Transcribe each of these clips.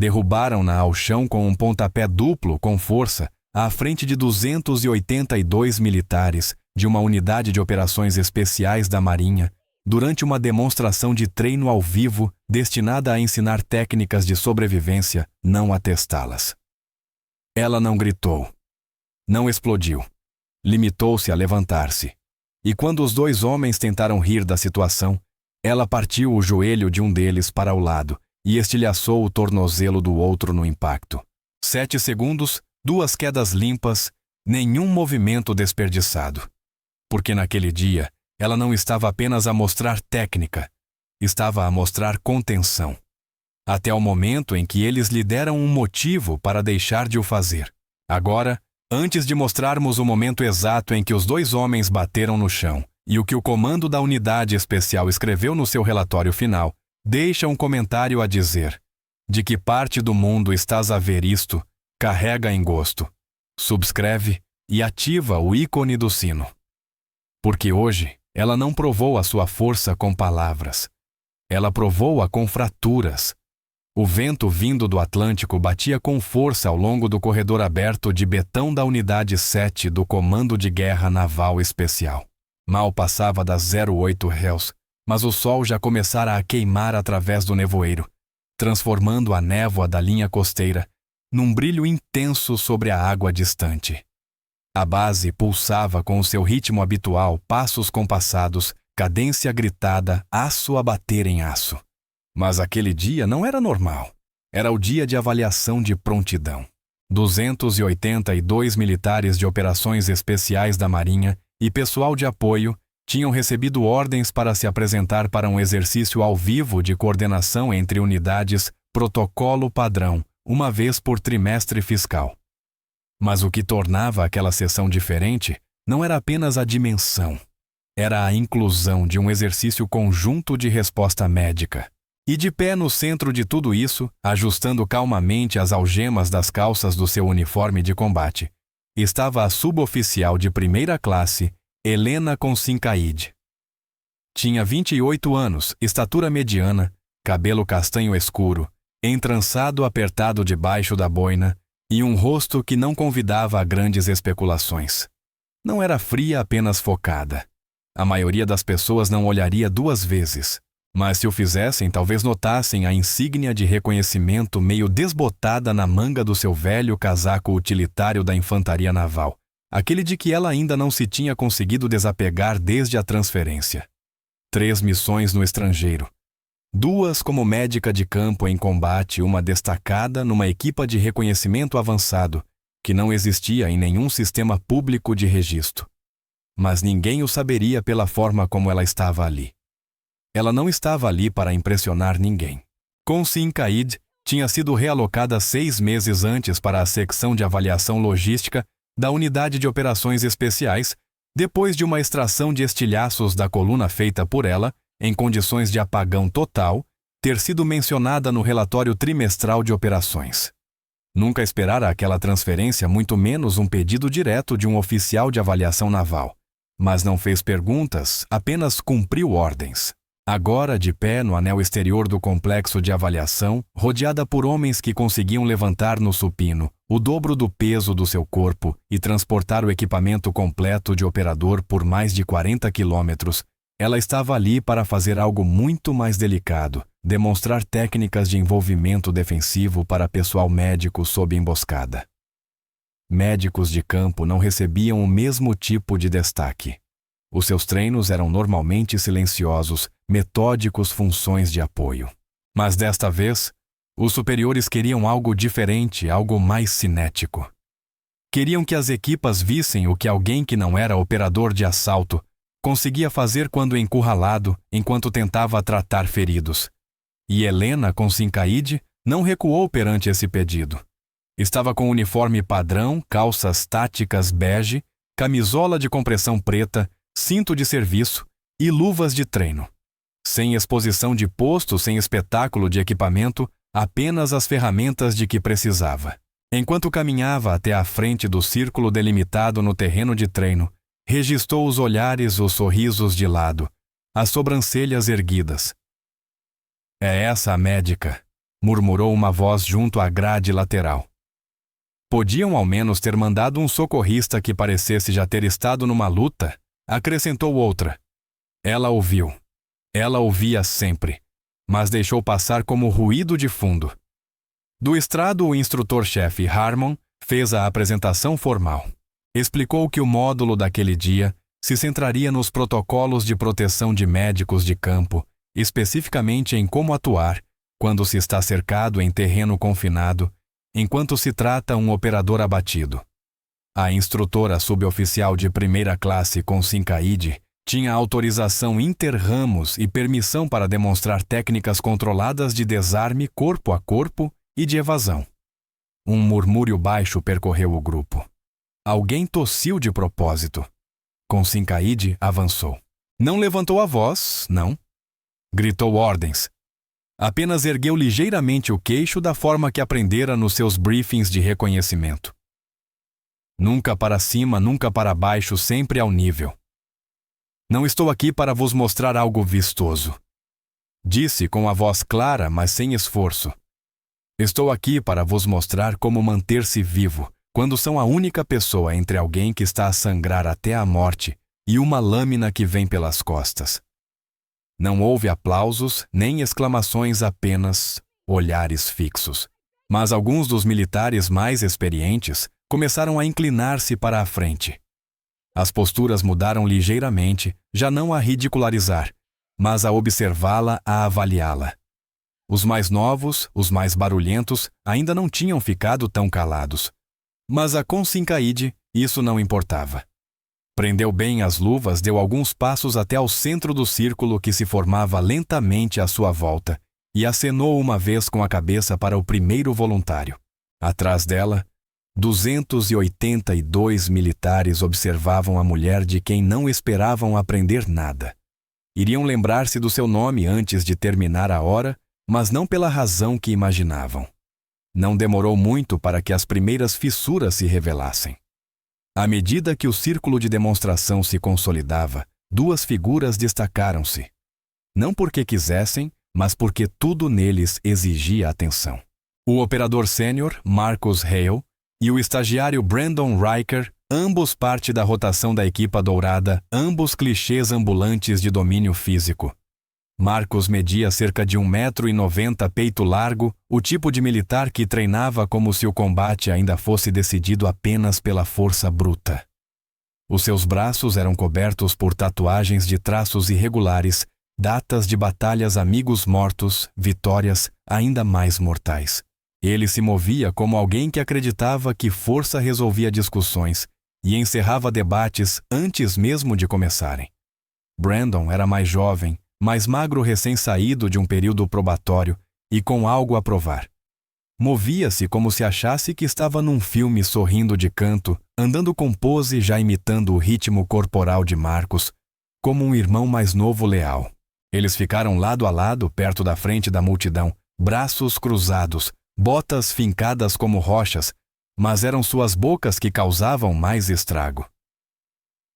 Derrubaram-na ao chão com um pontapé duplo com força à frente de 282 militares de uma unidade de operações especiais da Marinha durante uma demonstração de treino ao vivo destinada a ensinar técnicas de sobrevivência, não a testá-las. Ela não gritou. Não explodiu. Limitou-se a levantar-se. E quando os dois homens tentaram rir da situação, ela partiu o joelho de um deles para o lado e estilhaçou o tornozelo do outro no impacto. 7 segundos, 2 quedas limpas, nenhum movimento desperdiçado. Porque naquele dia, ela não estava apenas a mostrar técnica, estava a mostrar contenção. Até o momento em que eles lhe deram um motivo para deixar de o fazer. Agora, antes de mostrarmos o momento exato em que os dois homens bateram no chão e o que o comando da unidade especial escreveu no seu relatório final, deixa um comentário a dizer: de que parte do mundo estás a ver isto, carrega em gosto, subscreve e ativa o ícone do sino. Porque hoje, ela não provou a sua força com palavras. Ela provou-a com fraturas. O vento vindo do Atlântico batia com força ao longo do corredor aberto de betão da Unidade 7 do Comando de Guerra Naval Especial. Mal passava das 08 Hells, mas o sol já começara a queimar através do nevoeiro, transformando a névoa da linha costeira num brilho intenso sobre a água distante. A base pulsava com o seu ritmo habitual, passos compassados, cadência gritada, aço a bater em aço. Mas aquele dia não era normal. Era o dia de avaliação de prontidão. 282 militares de operações especiais da Marinha e pessoal de apoio tinham recebido ordens para se apresentar para um exercício ao vivo de coordenação entre unidades, protocolo padrão, uma vez por trimestre fiscal. Mas o que tornava aquela sessão diferente não era apenas a dimensão, era a inclusão de um exercício conjunto de resposta médica. E de pé no centro de tudo isso, ajustando calmamente as algemas das calças do seu uniforme de combate, estava a suboficial de primeira classe, Helena Consincaide. Tinha 28 anos, estatura mediana, cabelo castanho escuro, entrançado apertado debaixo da boina, e um rosto que não convidava a grandes especulações. Não era fria, apenas focada. A maioria das pessoas não olharia 2 vezes, mas se o fizessem, talvez notassem a insígnia de reconhecimento meio desbotada na manga do seu velho casaco utilitário da infantaria naval, aquele de que ela ainda não se tinha conseguido desapegar desde a transferência. 3 missões no estrangeiro. 2 como médica de campo em combate, uma destacada numa equipa de reconhecimento avançado, que não existia em nenhum sistema público de registro. Mas ninguém o saberia pela forma como ela estava ali. Ela não estava ali para impressionar ninguém. Consincaide tinha sido realocada 6 meses antes para a secção de avaliação logística da Unidade de Operações Especiais, depois de uma extração de estilhaços da coluna feita por ela, em condições de apagão total, ter sido mencionada no relatório trimestral de operações. Nunca esperara aquela transferência, muito menos um pedido direto de um oficial de avaliação naval. Mas não fez perguntas, apenas cumpriu ordens. Agora, de pé no anel exterior do complexo de avaliação, rodeada por homens que conseguiam levantar no supino o dobro do peso do seu corpo e transportar o equipamento completo de operador por mais de 40 quilômetros, ela estava ali para fazer algo muito mais delicado, demonstrar técnicas de envolvimento defensivo para pessoal médico sob emboscada. Médicos de campo não recebiam o mesmo tipo de destaque. Os seus treinos eram normalmente silenciosos, metódicos funções de apoio. Mas desta vez, os superiores queriam algo diferente, algo mais cinético. Queriam que as equipas vissem o que alguém que não era operador de assalto conseguia fazer quando encurralado, enquanto tentava tratar feridos. E Helena Consincaide não recuou perante esse pedido. Estava com uniforme padrão, calças táticas bege, camisola de compressão preta, cinto de serviço e luvas de treino. Sem exposição de posto, sem espetáculo de equipamento, apenas as ferramentas de que precisava. Enquanto caminhava até a frente do círculo delimitado no terreno de treino, registrou os olhares, os sorrisos de lado, as sobrancelhas erguidas. É essa a médica, murmurou uma voz junto à grade lateral. Podiam ao menos ter mandado um socorrista que parecesse já ter estado numa luta, acrescentou outra. Ela ouviu. Ela ouvia sempre, mas deixou passar como ruído de fundo. Do estrado, o instrutor-chefe Harmon fez a apresentação formal. Explicou que o módulo daquele dia se centraria nos protocolos de proteção de médicos de campo, especificamente em como atuar quando se está cercado em terreno confinado, enquanto se trata um operador abatido. A instrutora suboficial de primeira classe Consincaide tinha autorização inter-ramos e permissão para demonstrar técnicas controladas de desarme corpo a corpo e de evasão. Um murmúrio baixo percorreu o grupo. Alguém tossiu de propósito. Consincaide avançou. Não levantou a voz, não. Gritou ordens. Apenas ergueu ligeiramente o queixo da forma que aprendera nos seus briefings de reconhecimento. Nunca para cima, nunca para baixo, sempre ao nível. Não estou aqui para vos mostrar algo vistoso. Disse com a voz clara, mas sem esforço. Estou aqui para vos mostrar como manter-se vivo, quando são a única pessoa entre alguém que está a sangrar até a morte e uma lâmina que vem pelas costas. Não houve aplausos nem exclamações, apenas olhares fixos. Mas alguns dos militares mais experientes começaram a inclinar-se para a frente. As posturas mudaram ligeiramente, já não a ridicularizar, mas a observá-la, a avaliá-la. Os mais novos, os mais barulhentos, ainda não tinham ficado tão calados. Mas a Consincaide, isso não importava. Prendeu bem as luvas, deu alguns passos até ao centro do círculo que se formava lentamente à sua volta e acenou uma vez com a cabeça para o primeiro voluntário. Atrás dela, 282 militares observavam a mulher de quem não esperavam aprender nada. Iriam lembrar-se do seu nome antes de terminar a hora, mas não pela razão que imaginavam. Não demorou muito para que as primeiras fissuras se revelassem. À medida que o círculo de demonstração se consolidava, duas figuras destacaram-se. Não porque quisessem, mas porque tudo neles exigia atenção. O operador sênior, Marcus Hale, e o estagiário Brandon Riker, ambos parte da rotação da equipa dourada, ambos clichês ambulantes de domínio físico. Marcus media cerca de 1,90 m, peito largo, o tipo de militar que treinava como se o combate ainda fosse decidido apenas pela força bruta. Os seus braços eram cobertos por tatuagens de traços irregulares, datas de batalhas, amigos mortos, vitórias ainda mais mortais. Ele se movia como alguém que acreditava que força resolvia discussões e encerrava debates antes mesmo de começarem. Brandon era mais jovem, mais magro, recém-saído de um período probatório e com algo a provar. Movia-se como se achasse que estava num filme, sorrindo de canto, andando com pose, já imitando o ritmo corporal de Marcus, como um irmão mais novo leal. Eles ficaram lado a lado, perto da frente da multidão, braços cruzados, botas fincadas como rochas, mas eram suas bocas que causavam mais estrago.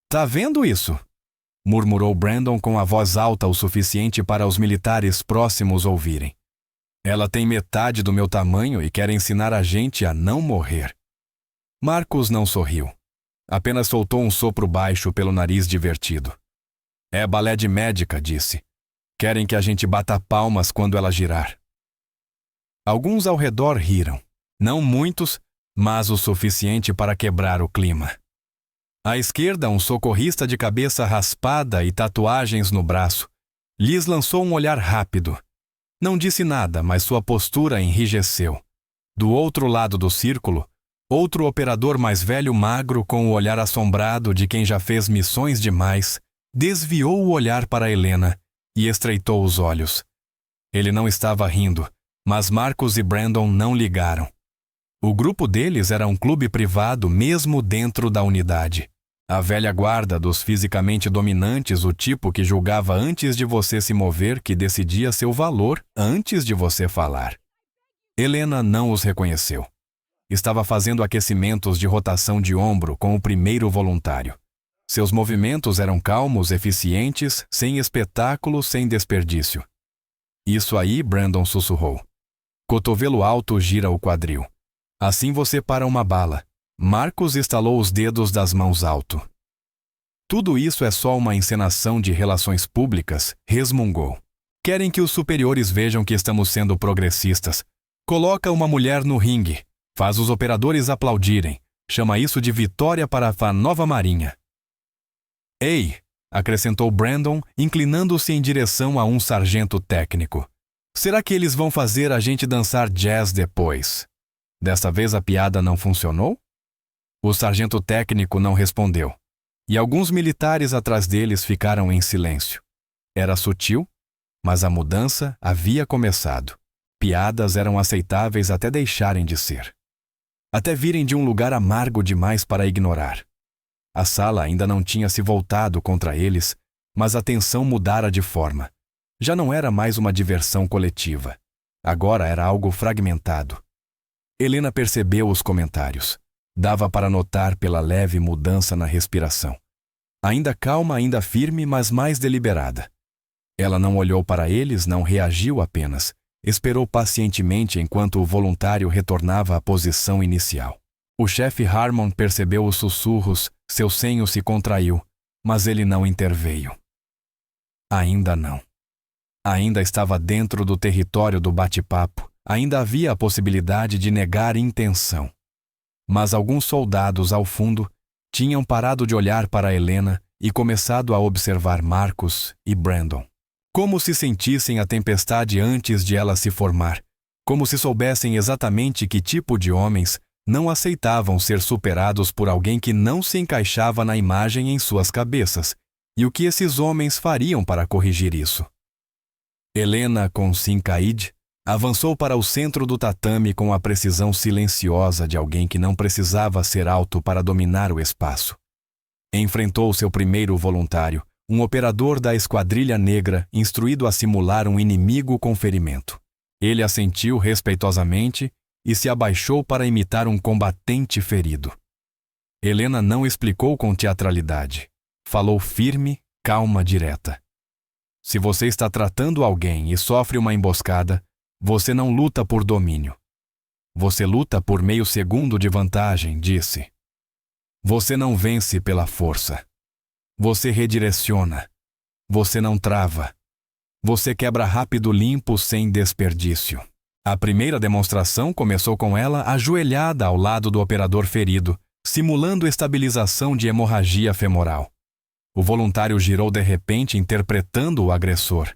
"Tá vendo isso?" murmurou Brandon com a voz alta o suficiente para os militares próximos ouvirem. "Ela tem metade do meu tamanho e quer ensinar a gente a não morrer." Marcus não sorriu. Apenas soltou um sopro baixo pelo nariz divertido. "É balé de médica", disse. "Querem que a gente bata palmas quando ela girar." Alguns ao redor riram. Não muitos, mas o suficiente para quebrar o clima. À esquerda, um socorrista de cabeça raspada e tatuagens no braço lhes lançou um olhar rápido. Não disse nada, mas sua postura enrijeceu. Do outro lado do círculo, outro operador mais velho, magro, com o olhar assombrado de quem já fez missões demais, desviou o olhar para Helena e estreitou os olhos. Ele não estava rindo, mas Marcus e Brandon não ligaram. O grupo deles era um clube privado mesmo dentro da unidade. A velha guarda dos fisicamente dominantes, o tipo que julgava antes de você se mover, que decidia seu valor antes de você falar. Helena não os reconheceu. Estava fazendo aquecimentos de rotação de ombro com o primeiro voluntário. Seus movimentos eram calmos, eficientes, sem espetáculo, sem desperdício. "Isso aí", Brandon sussurrou. Cotovelo alto gira o quadril. Assim você para uma bala. Marcos estalou os dedos das mãos alto. Tudo isso é só uma encenação de relações públicas, resmungou. Querem que os superiores vejam que estamos sendo progressistas. Coloca uma mulher no ringue. Faz os operadores aplaudirem. Chama isso de vitória para a nova marinha. Ei, acrescentou Brandon, inclinando-se em direção a um sargento técnico. Será que eles vão fazer a gente dançar jazz depois? Desta vez a piada não funcionou? O sargento técnico não respondeu, e alguns militares atrás deles ficaram em silêncio. Era sutil, mas a mudança havia começado. Piadas eram aceitáveis até deixarem de ser. Até virem de um lugar amargo demais para ignorar. A sala ainda não tinha se voltado contra eles, mas a tensão mudara de forma. Já não era mais uma diversão coletiva. Agora era algo fragmentado. Helena percebeu os comentários. Dava para notar pela leve mudança na respiração. Ainda calma, ainda firme, mas mais deliberada. Ela não olhou para eles, não reagiu apenas. Esperou pacientemente enquanto o voluntário retornava à posição inicial. O chefe Harmon percebeu os sussurros, seu senho se contraiu, mas ele não interveio. Ainda não. Ainda estava dentro do território do bate-papo, ainda havia a possibilidade de negar intenção. Mas alguns soldados, ao fundo, tinham parado de olhar para Helena e começado a observar Marcos e Brandon. Como se sentissem a tempestade antes de ela se formar, como se soubessem exatamente que tipo de homens não aceitavam ser superados por alguém que não se encaixava na imagem em suas cabeças, e o que esses homens fariam para corrigir isso. Helena, com Sincaíde, avançou para o centro do tatame com a precisão silenciosa de alguém que não precisava ser alto para dominar o espaço. Enfrentou seu primeiro voluntário, um operador da Esquadrilha Negra instruído a simular um inimigo com ferimento. Ele assentiu respeitosamente e se abaixou para imitar um combatente ferido. Helena não explicou com teatralidade. Falou firme, calma, direta. Se você está tratando alguém e sofre uma emboscada, você não luta por domínio. Você luta por meio segundo de vantagem, disse. Você não vence pela força. Você redireciona. Você não trava. Você quebra rápido limpo sem desperdício. A primeira demonstração começou com ela ajoelhada ao lado do operador ferido, simulando estabilização de hemorragia femoral. O voluntário girou de repente interpretando o agressor.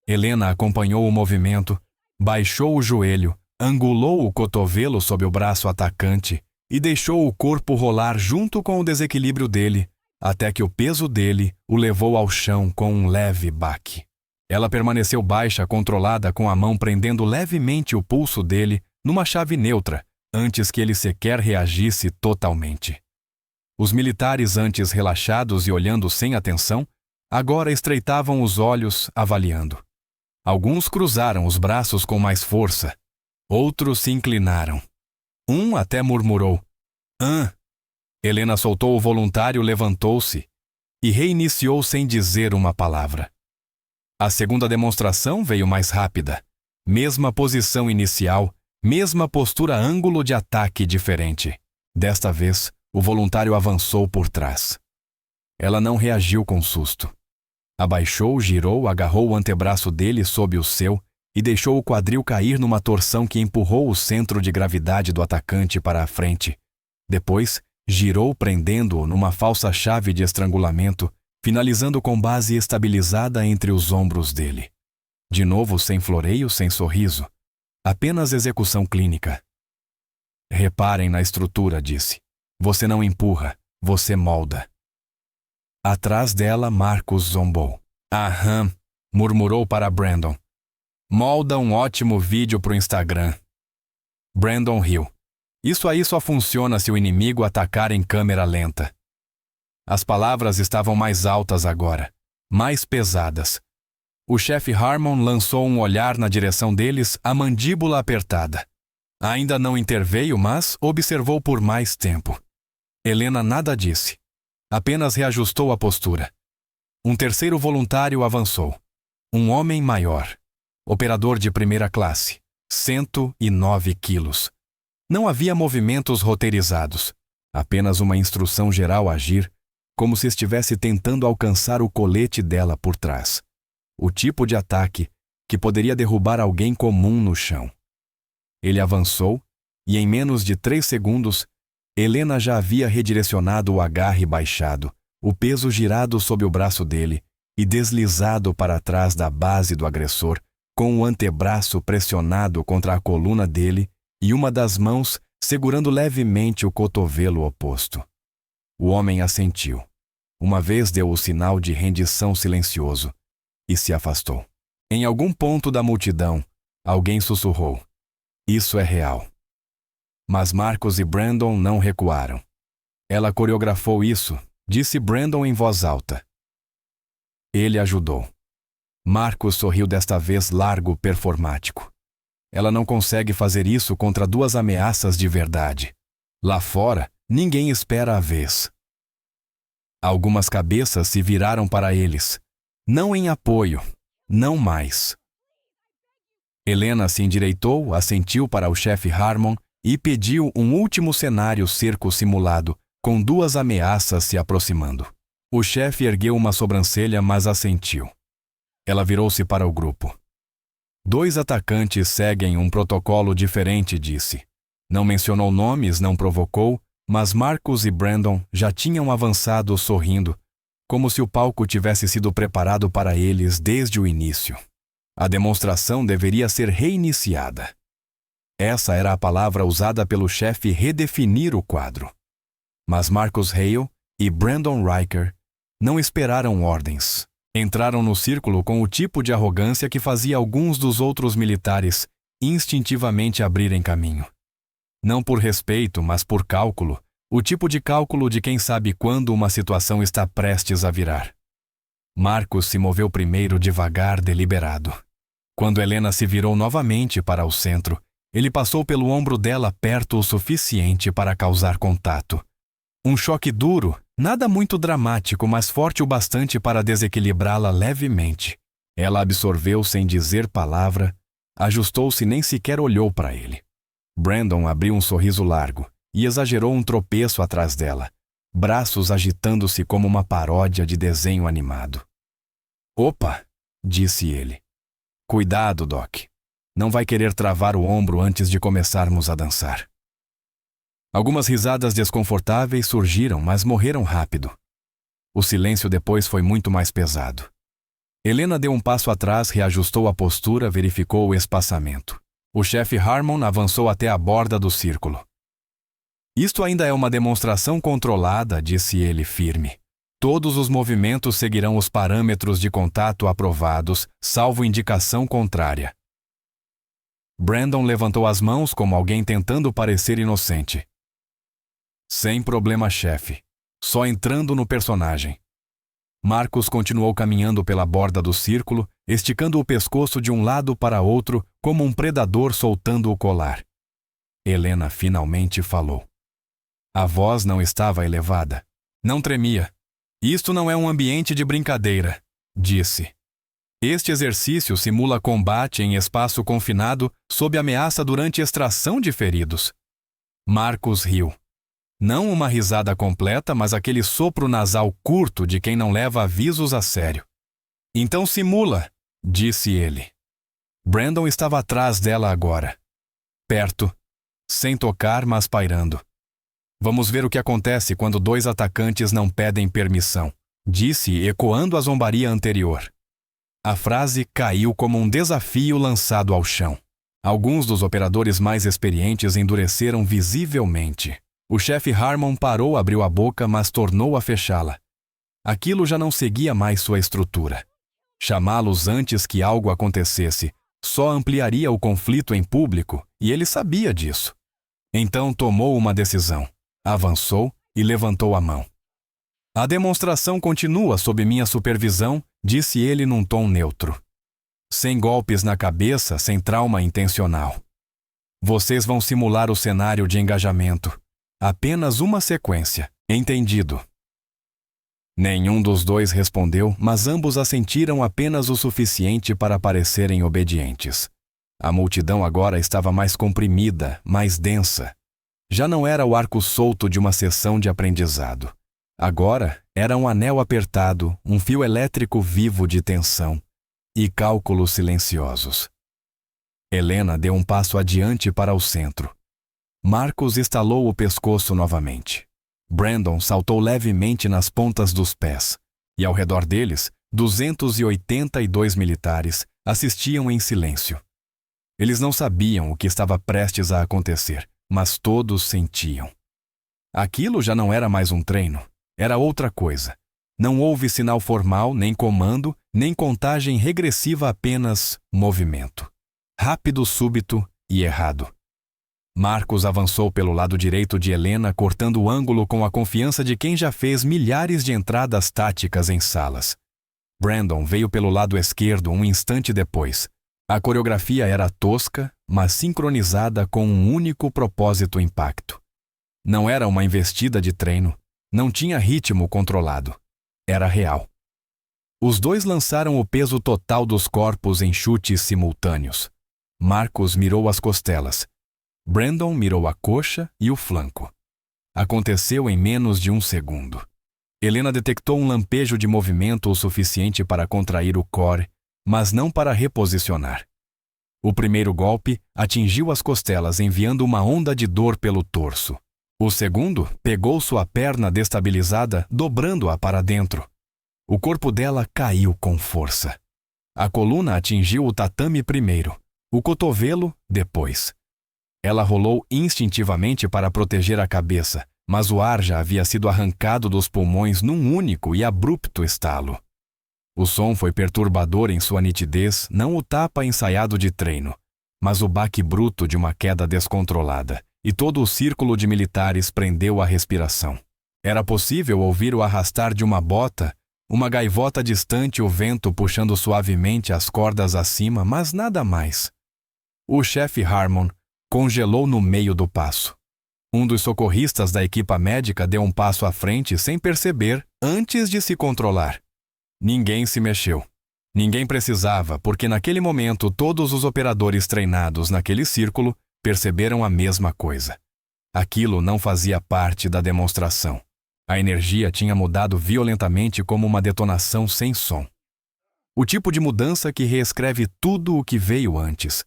Helena acompanhou o movimento, baixou o joelho, angulou o cotovelo sob o braço atacante e deixou o corpo rolar junto com o desequilíbrio dele, até que o peso dele o levou ao chão com um leve baque. Ela permaneceu baixa, controlada, com a mão prendendo levemente o pulso dele numa chave neutra, antes que ele sequer reagisse totalmente. Os militares, antes relaxados e olhando sem atenção, agora estreitavam os olhos, avaliando. Alguns cruzaram os braços com mais força. Outros se inclinaram. Um até murmurou: "Ah!" Helena soltou o voluntário, levantou-se e reiniciou sem dizer uma palavra. A segunda demonstração veio mais rápida. Mesma posição inicial, mesma postura, ângulo de ataque diferente. Desta vez, o voluntário avançou por trás. Ela não reagiu com susto. Abaixou, girou, agarrou o antebraço dele sob o seu e deixou o quadril cair numa torção que empurrou o centro de gravidade do atacante para a frente. Depois, girou prendendo-o numa falsa chave de estrangulamento, finalizando com base estabilizada entre os ombros dele. De novo, sem floreio, sem sorriso. Apenas execução clínica. Reparem na estrutura, disse. Você não empurra, você molda. Atrás dela, Marcos zombou. Aham, murmurou para Brandon. Molda um ótimo vídeo pro Instagram. Brandon riu. Isso aí só funciona se o inimigo atacar em câmera lenta. As palavras estavam mais altas agora, mais pesadas. O chefe Harmon lançou um olhar na direção deles, a mandíbula apertada. Ainda não interveio, mas observou por mais tempo. Helena nada disse. Apenas reajustou a postura. Um terceiro voluntário avançou. Um homem maior. Operador de primeira classe. 109 quilos. Não havia movimentos roteirizados, apenas uma instrução geral a agir, como se estivesse tentando alcançar o colete dela por trás. O tipo de ataque que poderia derrubar alguém comum no chão. Ele avançou e, em menos de 3 segundos, Helena já havia redirecionado o agarre baixado, o peso girado sob o braço dele e deslizado para trás da base do agressor, com o antebraço pressionado contra a coluna dele e uma das mãos segurando levemente o cotovelo oposto. O homem assentiu. Uma vez deu o sinal de rendição silencioso e se afastou. Em algum ponto da multidão, alguém sussurrou: "Isso é real." Mas Marcus e Brandon não recuaram. "Ela coreografou isso", disse Brandon em voz alta. Ele ajudou. Marcus sorriu desta vez largo performático. "Ela não consegue fazer isso contra 2 ameaças de verdade. Lá fora, ninguém espera a vez." Algumas cabeças se viraram para eles. Não em apoio, não mais. Helena se endireitou, assentiu para o chefe Harmon e pediu um último cenário cerco simulado, com 2 ameaças se aproximando. O chefe ergueu uma sobrancelha, mas assentiu. Ela virou-se para o grupo. "2 atacantes seguem um protocolo diferente", disse. Não mencionou nomes, não provocou, mas Marcus e Brandon já tinham avançado sorrindo, como se o palco tivesse sido preparado para eles desde o início. A demonstração deveria ser reiniciada. Essa era a palavra usada pelo chefe redefinir o quadro. Mas Marcus Hale e Brandon Riker não esperaram ordens. Entraram no círculo com o tipo de arrogância que fazia alguns dos outros militares instintivamente abrirem caminho. Não por respeito, mas por cálculo, o tipo de cálculo de quem sabe quando uma situação está prestes a virar. Marcus se moveu primeiro devagar, deliberado. Quando Helena se virou novamente para o centro, ele passou pelo ombro dela perto o suficiente para causar contato. Um choque duro, nada muito dramático, mas forte o bastante para desequilibrá-la levemente. Ela absorveu sem dizer palavra, ajustou-se e nem sequer olhou para ele. Brandon abriu um sorriso largo e exagerou um tropeço atrás dela, braços agitando-se como uma paródia de desenho animado. "Opa!" disse ele. "Cuidado, Doc. Não vai querer travar o ombro antes de começarmos a dançar." Algumas risadas desconfortáveis surgiram, mas morreram rápido. O silêncio depois foi muito mais pesado. Helena deu um passo atrás, reajustou a postura, verificou o espaçamento. O chefe Harmon avançou até a borda do círculo. "Isto ainda é uma demonstração controlada", disse ele firme. "Todos os movimentos seguirão os parâmetros de contato aprovados, salvo indicação contrária." Brandon levantou as mãos como alguém tentando parecer inocente. "Sem problema, chefe. Só entrando no personagem." Marcus continuou caminhando pela borda do círculo, esticando o pescoço de um lado para outro, como um predador soltando o colar. Helena finalmente falou. A voz não estava elevada. Não tremia. "Isto não é um ambiente de brincadeira", disse. "Este exercício simula combate em espaço confinado sob ameaça durante extração de feridos." Marcus riu. Não uma risada completa, mas aquele sopro nasal curto de quem não leva avisos a sério. "Então simula", disse ele. Brandon estava atrás dela agora. Perto, sem tocar, mas pairando. "Vamos ver o que acontece quando 2 atacantes não pedem permissão", disse, ecoando a zombaria anterior. A frase caiu como um desafio lançado ao chão. Alguns dos operadores mais experientes endureceram visivelmente. O chefe Harmon parou, abriu a boca, mas tornou a fechá-la. Aquilo já não seguia mais sua estrutura. Chamá-los antes que algo acontecesse só ampliaria o conflito em público, e ele sabia disso. Então tomou uma decisão. Avançou e levantou a mão. "A demonstração continua sob minha supervisão", disse ele num tom neutro. "Sem golpes na cabeça, sem trauma intencional. Vocês vão simular o cenário de engajamento. Apenas uma sequência. Entendido?" Nenhum dos 2 respondeu, mas ambos assentiram apenas o suficiente para parecerem obedientes. A multidão agora estava mais comprimida, mais densa. Já não era o arco solto de uma sessão de aprendizado. Agora era um anel apertado, um fio elétrico vivo de tensão e cálculos silenciosos. Helena deu um passo adiante para o centro. Marcos estalou o pescoço novamente. Brandon saltou levemente nas pontas dos pés, e ao redor deles, 282 militares assistiam em silêncio. Eles não sabiam o que estava prestes a acontecer, mas todos sentiam. Aquilo já não era mais um treino, era outra coisa. Não houve sinal formal, nem comando, nem contagem regressiva, apenas movimento. Rápido, súbito e errado. Marcos avançou pelo lado direito de Helena, cortando o ângulo com a confiança de quem já fez milhares de entradas táticas em salas. Brandon veio pelo lado esquerdo um instante depois. A coreografia era tosca, mas sincronizada com um único propósito: impacto. Não era uma investida de treino, não tinha ritmo controlado. Era real. Os dois lançaram o peso total dos corpos em chutes simultâneos. Marcos mirou as costelas. Brandon mirou a coxa e o flanco. Aconteceu em menos de um segundo. Helena detectou um lampejo de movimento o suficiente para contrair o core, mas não para reposicionar. O primeiro golpe atingiu as costelas, enviando uma onda de dor pelo torso. O segundo pegou sua perna destabilizada, dobrando-a para dentro. O corpo dela caiu com força. A coluna atingiu o tatame primeiro, o cotovelo depois. Ela rolou instintivamente para proteger a cabeça, mas o ar já havia sido arrancado dos pulmões num único e abrupto estalo. O som foi perturbador em sua nitidez, não o tapa ensaiado de treino, mas o baque bruto de uma queda descontrolada, e todo o círculo de militares prendeu a respiração. Era possível ouvir o arrastar de uma bota, uma gaivota distante, o vento puxando suavemente as cordas acima, mas nada mais. O chefe Harmon congelou no meio do passo. Um dos socorristas da equipa médica deu um passo à frente sem perceber, antes de se controlar. Ninguém se mexeu. Ninguém precisava, porque naquele momento todos os operadores treinados naquele círculo perceberam a mesma coisa. Aquilo não fazia parte da demonstração. A energia tinha mudado violentamente, como uma detonação sem som. O tipo de mudança que reescreve tudo o que veio antes.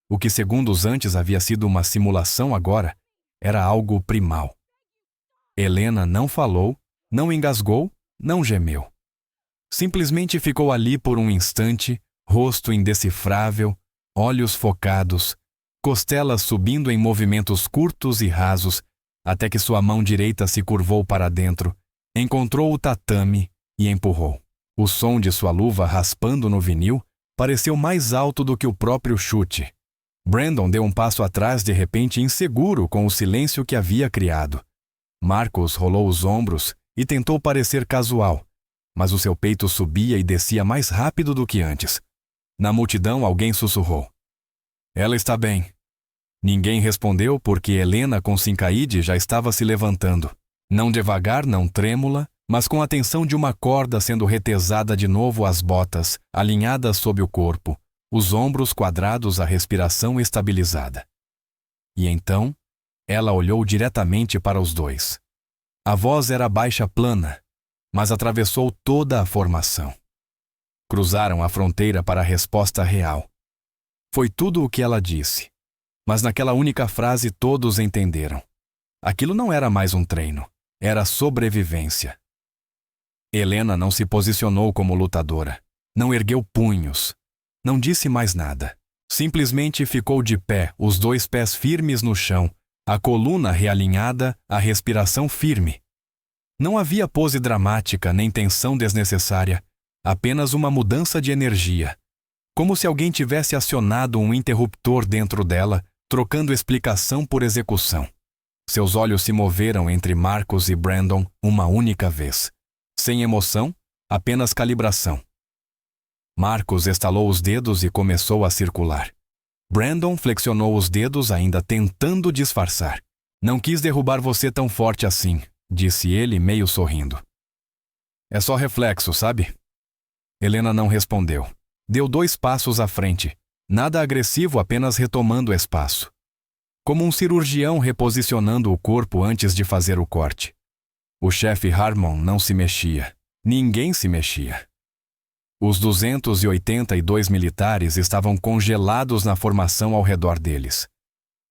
O que segundos antes havia sido uma simulação agora era algo primal. Helena não falou, não engasgou, não gemeu. Simplesmente ficou ali por um instante, rosto indecifrável, olhos focados, costelas subindo em movimentos curtos e rasos, até que sua mão direita se curvou para dentro, encontrou o tatame e empurrou. O som de sua luva raspando no vinil pareceu mais alto do que o próprio chute. Brandon deu um passo atrás, de repente inseguro com o silêncio que havia criado. Marcos rolou os ombros e tentou parecer casual, mas o seu peito subia e descia mais rápido do que antes. Na multidão, alguém sussurrou: "Ela está bem." Ninguém respondeu, porque Helena com Sincaíde já estava se levantando. Não devagar, não trêmula, mas com a tensão de uma corda sendo retesada de novo, as botas alinhadas sob o corpo, os ombros quadrados, a respiração estabilizada. E então, ela olhou diretamente para os dois. A voz era baixa, plana, mas atravessou toda a formação. Cruzaram a fronteira para a resposta real. Foi tudo o que ela disse, mas naquela única frase todos entenderam. Aquilo não era mais um treino, era sobrevivência. Helena não se posicionou como lutadora, não ergueu punhos, não disse mais nada. Simplesmente ficou de pé, os dois pés firmes no chão, a coluna realinhada, a respiração firme. Não havia pose dramática nem tensão desnecessária, apenas uma mudança de energia. Como se alguém tivesse acionado um interruptor dentro dela, trocando explicação por execução. Seus olhos se moveram entre Marcos e Brandon uma única vez. Sem emoção, apenas calibração. Marcos estalou os dedos e começou a circular. Brandon flexionou os dedos, ainda tentando disfarçar. "Não quis derrubar você tão forte assim", disse ele, meio sorrindo. "É só reflexo, sabe?" Helena não respondeu. Deu 2 passos à frente, Nada agressivo, apenas retomando o espaço. Como um cirurgião reposicionando o corpo antes de fazer o corte. O chefe Harmon não se mexia. Ninguém se mexia. Os 282 militares estavam congelados na formação ao redor deles.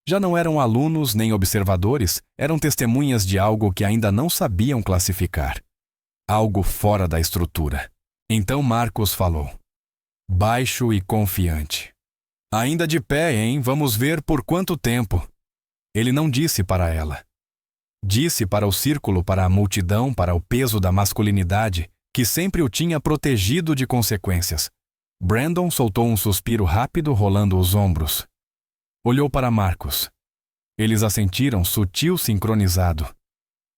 Já não eram alunos nem observadores, eram testemunhas de algo que ainda não sabiam classificar. Algo fora da estrutura. Então Marcos falou. Baixo e confiante. Ainda de pé, hein? Vamos ver por quanto tempo. Ele não disse para ela. Disse para o círculo, para a multidão, para o peso da masculinidade, que sempre o tinha protegido de consequências. Brandon soltou um suspiro rápido, rolando os ombros. Olhou para Marcos. Eles assentiram, sutil, sincronizado.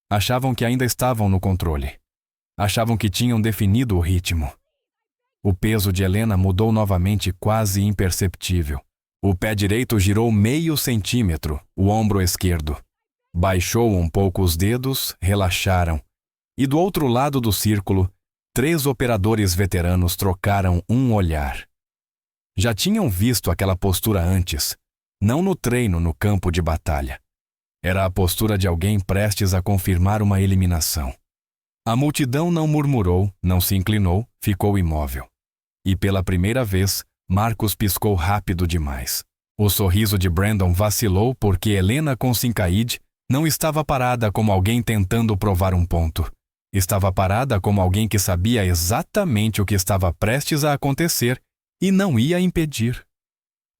Achavam que ainda estavam no controle. Achavam que tinham definido o ritmo. O peso de Helena mudou novamente, quase imperceptível. O pé direito girou meio centímetro, o ombro esquerdo. Baixou um pouco os dedos, relaxaram. E do outro lado do círculo, 3 operadores veteranos trocaram um olhar. Já tinham visto aquela postura antes. Não no treino, no campo de batalha. Era a postura de alguém prestes a confirmar uma eliminação. A multidão não murmurou, não se inclinou, ficou imóvel. E pela primeira vez, Marcos piscou rápido demais. O sorriso de Brandon vacilou porque Helena Consincaide não estava parada como alguém tentando provar um ponto. Estava parada como alguém que sabia exatamente o que estava prestes a acontecer e não ia impedir.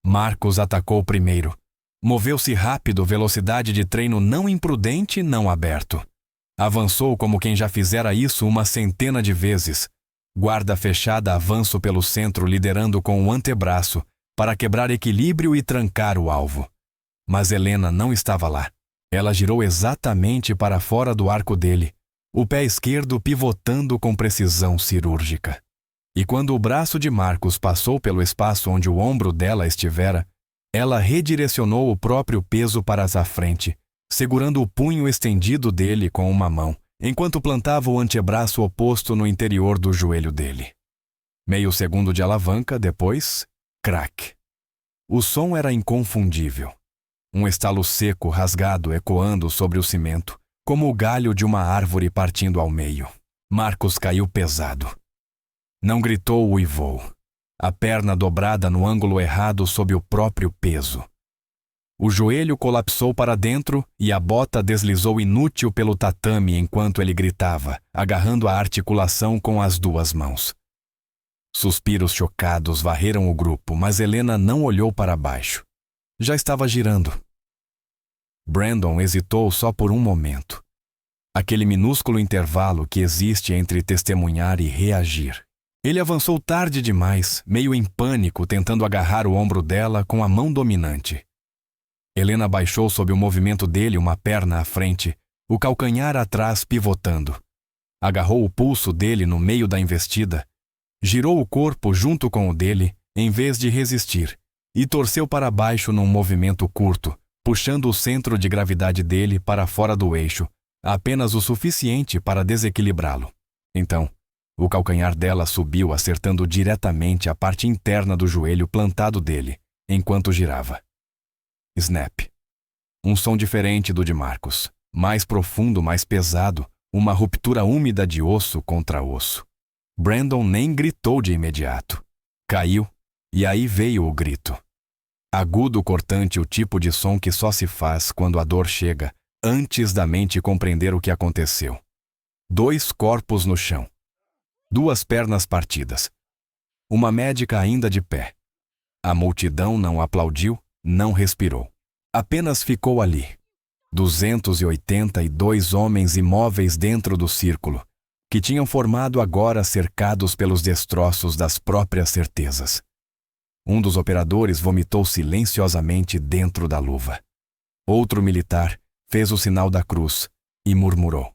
Marcos atacou primeiro. Moveu-se rápido, velocidade de treino não imprudente, não aberto. Avançou como quem já fizera isso uma centena de vezes. Guarda fechada, avanço pelo centro, liderando com o antebraço, para quebrar equilíbrio e trancar o alvo. Mas Helena não estava lá. Ela girou exatamente para fora do arco dele, o pé esquerdo pivotando com precisão cirúrgica. E quando o braço de Marcos passou pelo espaço onde o ombro dela estivera, ela redirecionou o próprio peso para a frente, segurando o punho estendido dele com uma mão, enquanto plantava o antebraço oposto no interior do joelho dele. Meio segundo de alavanca, depois, crack. O som era inconfundível. Um estalo seco, rasgado, ecoando sobre o cimento, como o galho de uma árvore partindo ao meio. Marcos caiu pesado. Não gritou, uivou. A perna dobrada no ângulo errado sob o próprio peso. O joelho colapsou para dentro e a bota deslizou inútil pelo tatame enquanto ele gritava, agarrando a articulação com as 2 mãos. Suspiros chocados varreram o grupo, mas Helena não olhou para baixo. Já estava girando. Brandon hesitou só por um momento. Aquele minúsculo intervalo que existe entre testemunhar e reagir. Ele avançou tarde demais, meio em pânico, tentando agarrar o ombro dela com a mão dominante. Helena baixou sob o movimento dele uma perna à frente, o calcanhar atrás pivotando. Agarrou o pulso dele no meio da investida, girou o corpo junto com o dele, em vez de resistir, e torceu para baixo num movimento curto, puxando o centro de gravidade dele para fora do eixo, apenas o suficiente para desequilibrá-lo. Então, o calcanhar dela subiu, acertando diretamente a parte interna do joelho plantado dele, enquanto girava. Snap. Um som diferente do de Marcos, mais profundo, mais pesado, uma ruptura úmida de osso contra osso. Brandon nem gritou de imediato. Caiu, e aí veio o grito. Agudo, cortante, o tipo de som que só se faz quando a dor chega, antes da mente compreender o que aconteceu. 2 corpos no chão. 2 pernas partidas. Uma médica ainda de pé. A multidão não aplaudiu, não respirou. Apenas ficou ali. 282 homens imóveis dentro do círculo, que tinham formado agora cercados pelos destroços das próprias certezas. Um dos operadores vomitou silenciosamente dentro da luva. Outro militar fez o sinal da cruz e murmurou.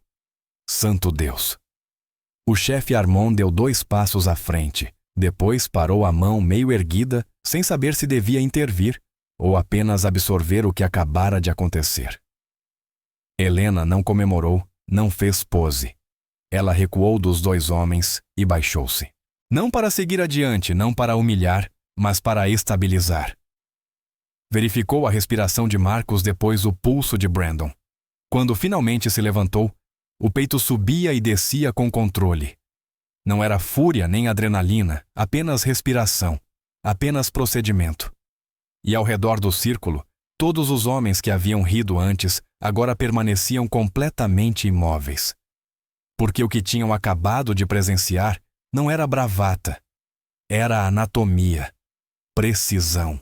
Santo Deus! O chefe Harmon deu 2 passos à frente, depois parou a mão meio erguida, sem saber se devia intervir ou apenas absorver o que acabara de acontecer. Helena não comemorou, não fez pose. Ela recuou dos 2 homens e baixou-se. Não para seguir adiante, não para humilhar, mas para a estabilizar. Verificou a respiração de Marcus, depois o pulso de Brandon. Quando finalmente se levantou, o peito subia e descia com controle. Não era fúria nem adrenalina, apenas respiração, apenas procedimento. E ao redor do círculo, todos os homens que haviam rido antes agora permaneciam completamente imóveis. Porque o que tinham acabado de presenciar não era bravata, era anatomia, precisão,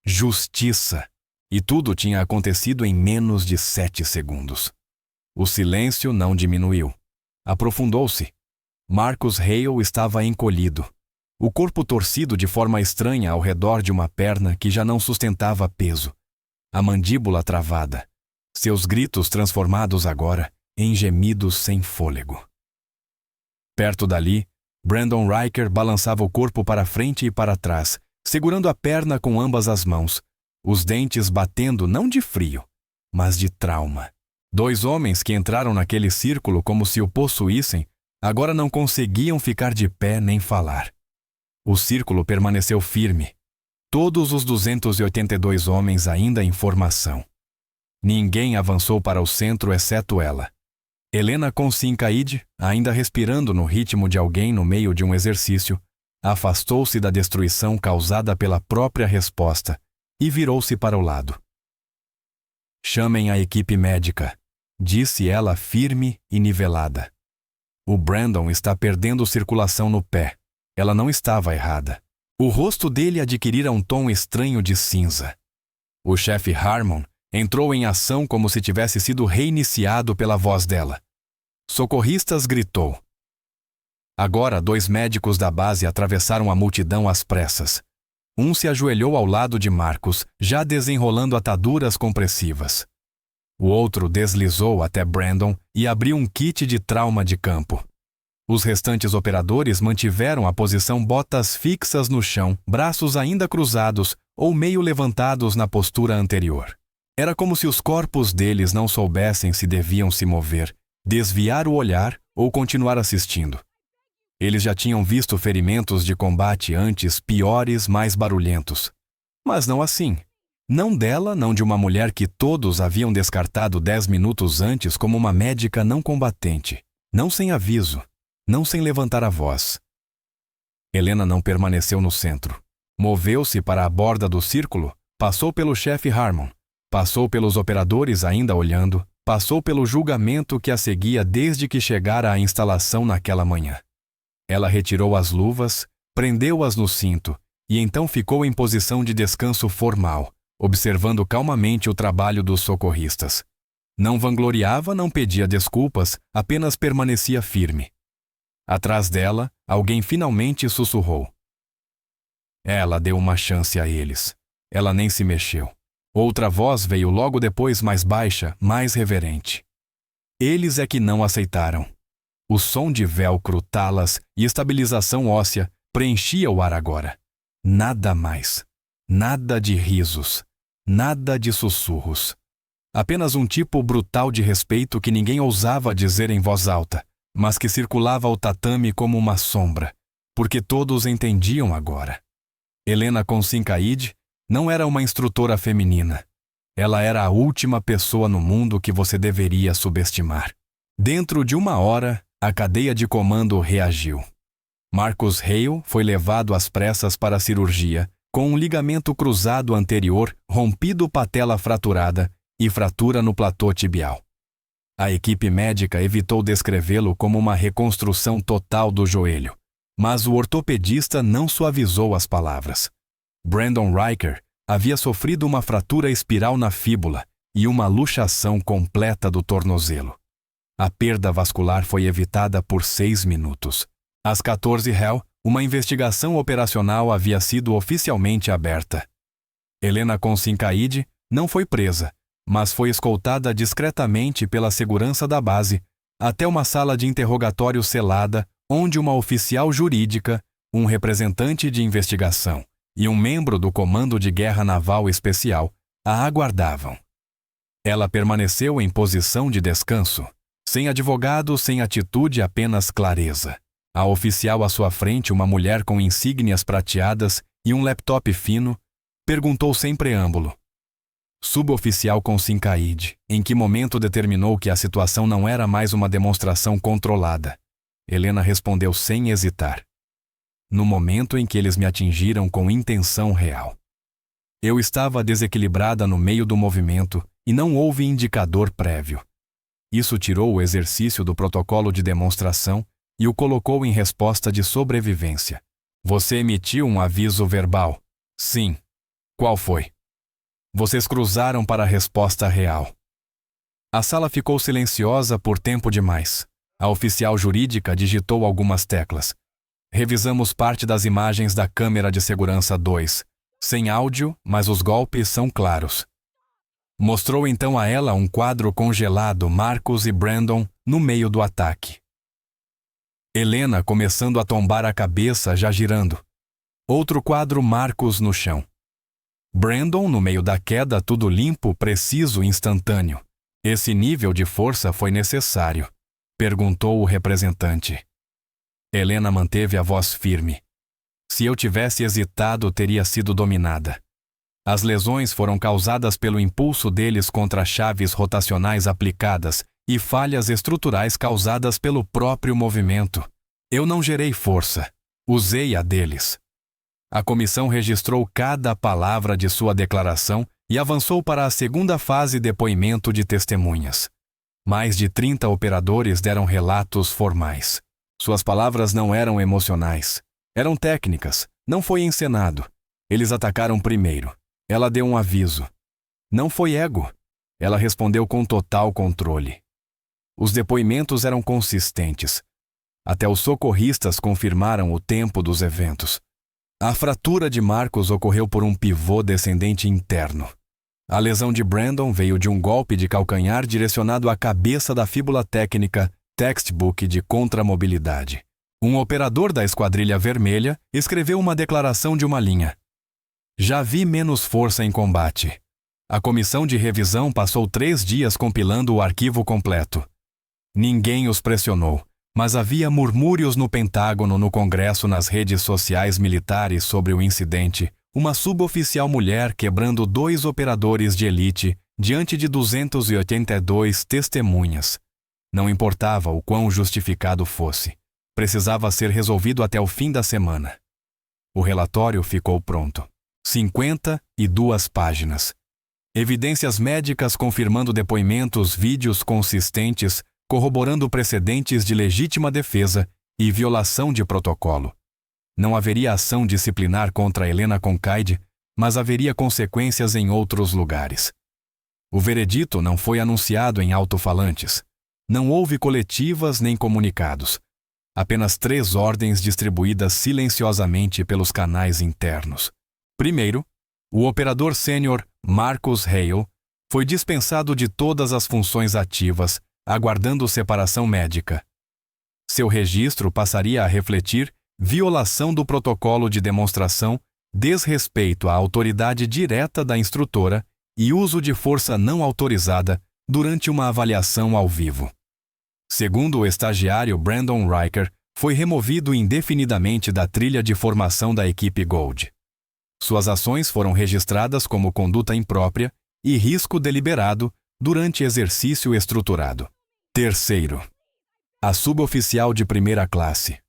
justiça, e tudo tinha acontecido em menos de 7 segundos. O silêncio não diminuiu. Aprofundou-se. Marcus Hale estava encolhido, o corpo torcido de forma estranha ao redor de uma perna que já não sustentava peso, a mandíbula travada, seus gritos transformados agora em gemidos sem fôlego. Perto dali, Brandon Riker balançava o corpo para frente e para trás, segurando a perna com ambas as mãos, os dentes batendo não de frio, mas de trauma. 2 homens que entraram naquele círculo como se o possuíssem, agora não conseguiam ficar de pé nem falar. O círculo permaneceu firme. Todos os 282 homens ainda em formação. Ninguém avançou para o centro exceto ela. Helena Consincaide, ainda respirando no ritmo de alguém no meio de um exercício, afastou-se da destruição causada pela própria resposta e virou-se para o lado. Chamem a equipe médica, disse ela firme e nivelada. O Brandon está perdendo circulação no pé. Ela não estava errada. O rosto dele adquirira um tom estranho de cinza. O chefe Harmon entrou em ação como se tivesse sido reiniciado pela voz dela. Socorristas gritou. Agora 2 médicos da base atravessaram a multidão às pressas. Um se ajoelhou ao lado de Marcus, já desenrolando ataduras compressivas. O outro deslizou até Brandon e abriu um kit de trauma de campo. Os restantes operadores mantiveram a posição, botas fixas no chão, braços ainda cruzados ou meio levantados na postura anterior. Era como se os corpos deles não soubessem se deviam se mover, desviar o olhar ou continuar assistindo. Eles já tinham visto ferimentos de combate antes, piores, mais barulhentos. Mas não assim. Não dela, não de uma mulher que todos haviam descartado 10 minutos antes como uma médica não combatente. Não sem aviso. Não sem levantar a voz. Helena não permaneceu no centro. Moveu-se para a borda do círculo, passou pelo chefe Harmon, passou pelos operadores ainda olhando, passou pelo julgamento que a seguia desde que chegara à instalação naquela manhã. Ela retirou as luvas, prendeu-as no cinto e então ficou em posição de descanso formal, observando calmamente o trabalho dos socorristas. Não vangloriava, não pedia desculpas, apenas permanecia firme. Atrás dela, alguém finalmente sussurrou. Ela deu uma chance a eles. Ela nem se mexeu. Outra voz veio logo depois, mais baixa, mais reverente. Eles é que não aceitaram. O som de velcro, talas e estabilização óssea preenchia o ar agora. Nada mais. Nada de risos. Nada de sussurros. Apenas um tipo brutal de respeito que ninguém ousava dizer em voz alta, mas que circulava o tatame como uma sombra, porque todos entendiam agora. Helena Consincaide não era uma instrutora feminina. Ela era a última pessoa no mundo que você deveria subestimar. Dentro de 1 hora, a cadeia de comando reagiu. Marcus Hale foi levado às pressas para a cirurgia, com um ligamento cruzado anterior rompido, patela fraturada e fratura no platô tibial. A equipe médica evitou descrevê-lo como uma reconstrução total do joelho, mas o ortopedista não suavizou as palavras. Brandon Riker havia sofrido uma fratura espiral na fíbula e uma luxação completa do tornozelo. A perda vascular foi evitada por 6 minutos. Às 14 h, uma investigação operacional havia sido oficialmente aberta. Helena Consincaide não foi presa, mas foi escoltada discretamente pela segurança da base até uma sala de interrogatório selada, onde uma oficial jurídica, um representante de investigação e um membro do Comando de Guerra Naval Especial a aguardavam. Ela permaneceu em posição de descanso, sem advogado, sem atitude, apenas clareza. A oficial à sua frente, uma mulher com insígnias prateadas e um laptop fino, perguntou sem preâmbulo. Suboficial Consincaide, em que momento determinou que a situação não era mais uma demonstração controlada? Helena respondeu sem hesitar. No momento em que eles me atingiram com intenção real. Eu estava desequilibrada no meio do movimento e não houve indicador prévio. Isso tirou o exercício do protocolo de demonstração e o colocou em resposta de sobrevivência. Você emitiu um aviso verbal? Sim. Qual foi? Vocês cruzaram para a resposta real. A sala ficou silenciosa por tempo demais. A oficial jurídica digitou algumas teclas. Revisamos parte das imagens da câmera de segurança 2. Sem áudio, mas os golpes são claros. Mostrou então a ela um quadro congelado, Marcus e Brandon, no meio do ataque. Helena começando a tombar a cabeça, já girando. Outro quadro, Marcus no chão. Brandon no meio da queda, tudo limpo, preciso, instantâneo. Esse nível de força foi necessário? Perguntou o representante. Helena manteve a voz firme. Se eu tivesse hesitado, teria sido dominada. As lesões foram causadas pelo impulso deles contra chaves rotacionais aplicadas e falhas estruturais causadas pelo próprio movimento. Eu não gerei força. Usei a deles. A comissão registrou cada palavra de sua declaração e avançou para a segunda fase depoimento de testemunhas. Mais de 30 operadores deram relatos formais. Suas palavras não eram emocionais. Eram técnicas. Não foi encenado. Eles atacaram primeiro. Ela deu um aviso. Não foi ego. Ela respondeu com total controle. Os depoimentos eram consistentes. Até os socorristas confirmaram o tempo dos eventos. A fratura de Marcus ocorreu por um pivô descendente interno. A lesão de Brandon veio de um golpe de calcanhar direcionado à cabeça da fíbula técnica textbook de contramobilidade. Um operador da Esquadrilha Vermelha escreveu uma declaração de uma linha. Já vi menos força em combate. A comissão de revisão passou 3 dias compilando o arquivo completo. Ninguém os pressionou, mas havia murmúrios no Pentágono, no Congresso, nas redes sociais militares sobre o incidente, uma suboficial mulher quebrando 2 operadores de elite diante de 282 testemunhas. Não importava o quão justificado fosse. Precisava ser resolvido até o fim da semana. O relatório ficou pronto. 52 páginas. Evidências médicas confirmando depoimentos, vídeos consistentes, corroborando precedentes de legítima defesa e violação de protocolo. Não haveria ação disciplinar contra Helena Concaide, mas haveria consequências em outros lugares. O veredito não foi anunciado em alto-falantes. Não houve coletivas nem comunicados. Apenas 3 ordens distribuídas silenciosamente pelos canais internos. Primeiro, o operador sênior Marcus Hale foi dispensado de todas as funções ativas, aguardando separação médica. Seu registro passaria a refletir violação do protocolo de demonstração, desrespeito à autoridade direta da instrutora e uso de força não autorizada durante uma avaliação ao vivo. Segundo o estagiário Brandon Riker, foi removido indefinidamente da trilha de formação da equipe Gold. Suas ações foram registradas como conduta imprópria e risco deliberado durante exercício estruturado. Terceiro, a suboficial de primeira classe.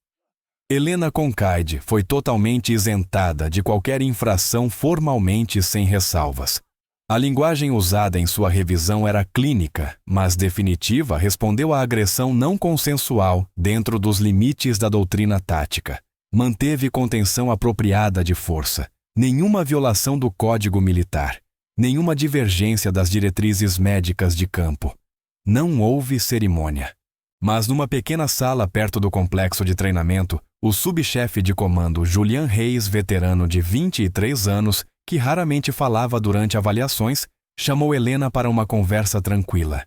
Helena Concaide foi totalmente isentada de qualquer infração formalmente sem ressalvas. A linguagem usada em sua revisão era clínica, mas definitiva respondeu à agressão não consensual dentro dos limites da doutrina tática. Manteve contenção apropriada de força. Nenhuma violação do Código Militar. Nenhuma divergência das diretrizes médicas de campo. Não houve cerimônia. Mas numa pequena sala perto do complexo de treinamento, o subchefe de comando Julian Reis, veterano de 23 anos, que raramente falava durante avaliações, chamou Helena para uma conversa tranquila.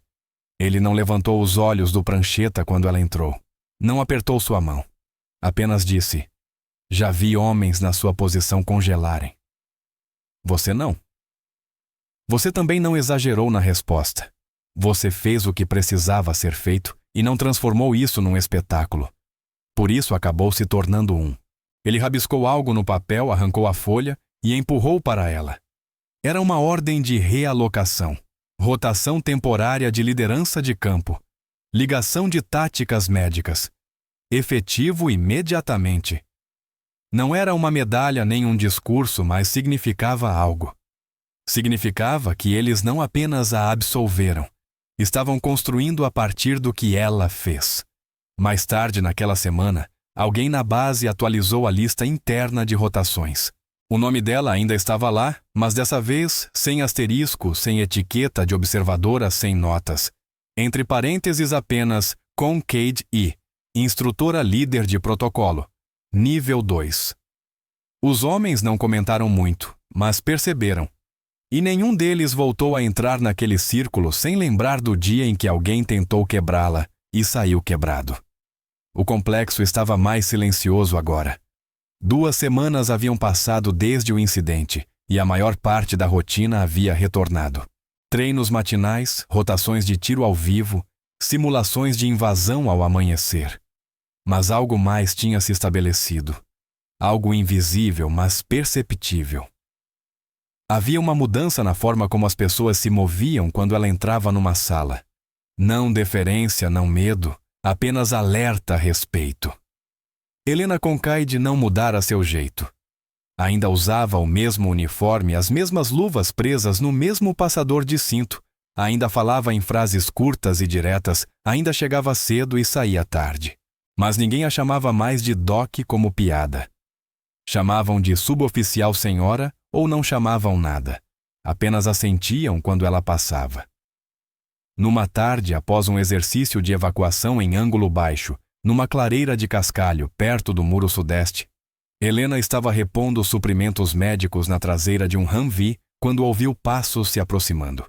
Ele não levantou os olhos do prancheta quando ela entrou. Não apertou sua mão. Apenas disse: "Já vi homens na sua posição congelarem. Você não. Você também não exagerou na resposta. Você fez o que precisava ser feito e não transformou isso num espetáculo. Por isso acabou se tornando um. Ele rabiscou algo no papel, arrancou a folha e empurrou para ela. Era uma ordem de realocação, rotação temporária de liderança de campo, ligação de táticas médicas. Efetivo imediatamente. Não era uma medalha nem um discurso, mas significava algo. Significava que eles não apenas a absolveram, estavam construindo a partir do que ela fez. Mais tarde naquela semana, alguém na base atualizou a lista interna de rotações. O nome dela ainda estava lá, mas dessa vez sem asterisco, sem etiqueta de observadora, sem notas. Entre parênteses apenas Concade E, instrutora líder de protocolo, nível 2. Os homens não comentaram muito, mas perceberam. E nenhum deles voltou a entrar naquele círculo sem lembrar do dia em que alguém tentou quebrá-la e saiu quebrado. O complexo estava mais silencioso agora. 2 semanas haviam passado desde o incidente e a maior parte da rotina havia retornado. Treinos matinais, rotações de tiro ao vivo, simulações de invasão ao amanhecer. Mas algo mais tinha se estabelecido. Algo invisível, mas perceptível. Havia uma mudança na forma como as pessoas se moviam quando ela entrava numa sala. Não deferência, não medo, apenas alerta a respeito. Helena Concade não mudara seu jeito. Ainda usava o mesmo uniforme, as mesmas luvas presas no mesmo passador de cinto. Ainda falava em frases curtas e diretas, ainda chegava cedo e saía tarde. Mas ninguém a chamava mais de Doc como piada. Chamavam de suboficial senhora ou não chamavam nada. Apenas assentiam quando ela passava. Numa tarde, após um exercício de evacuação em ângulo baixo, numa clareira de cascalho perto do muro sudeste, Helena estava repondo os suprimentos médicos na traseira de um Humvee quando ouviu passos se aproximando.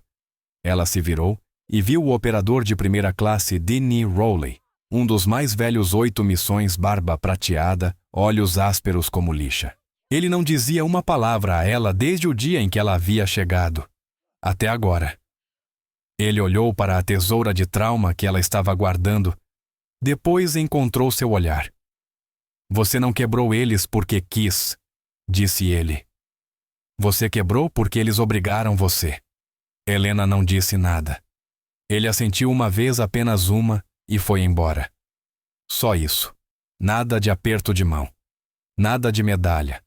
Ela se virou e viu o operador de primeira classe Denny Rowley, um dos mais velhos 8 missões, barba prateada, olhos ásperos como lixa. Ele não dizia uma palavra a ela desde o dia em que ela havia chegado, até agora. Ele olhou para a tesoura de trauma que ela estava guardando, depois encontrou seu olhar. Você não quebrou eles porque quis, disse ele. Você quebrou porque eles obrigaram você. Helena não disse nada. Ele assentiu uma vez, apenas uma, e foi embora. Só isso. Nada de aperto de mão. Nada de medalha.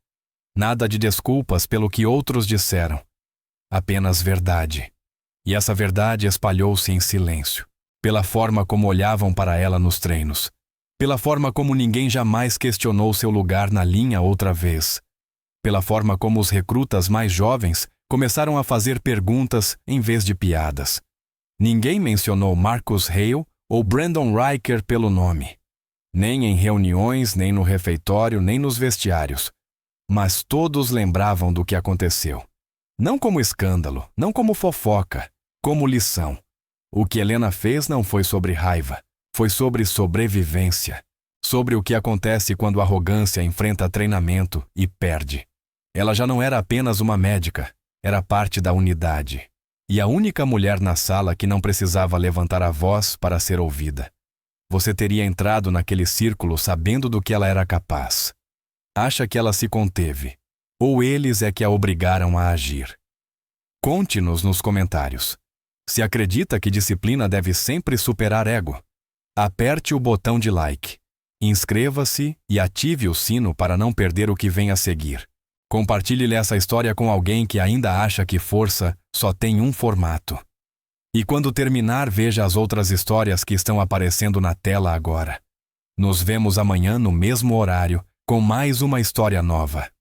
Nada de desculpas pelo que outros disseram. Apenas verdade. E essa verdade espalhou-se em silêncio, pela forma como olhavam para ela nos treinos, pela forma como ninguém jamais questionou seu lugar na linha outra vez, pela forma como os recrutas mais jovens começaram a fazer perguntas em vez de piadas. Ninguém mencionou Marcus Hale ou Brandon Riker pelo nome, nem em reuniões, nem no refeitório, nem nos vestiários, mas todos lembravam do que aconteceu. Não como escândalo, não como fofoca, como lição. O que Helena fez não foi sobre raiva, foi sobre sobrevivência, sobre o que acontece quando a arrogância enfrenta treinamento e perde. Ela já não era apenas uma médica, era parte da unidade. E a única mulher na sala que não precisava levantar a voz para ser ouvida. Você teria entrado naquele círculo sabendo do que ela era capaz. Acha que ela se conteve, ou eles é que a obrigaram a agir? Conte-nos nos comentários. Se acredita que disciplina deve sempre superar ego, aperte o botão de like, inscreva-se e ative o sino para não perder o que vem a seguir. Compartilhe essa história com alguém que ainda acha que força só tem um formato. E quando terminar, veja as outras histórias que estão aparecendo na tela agora. Nos vemos amanhã no mesmo horário, com mais uma história nova.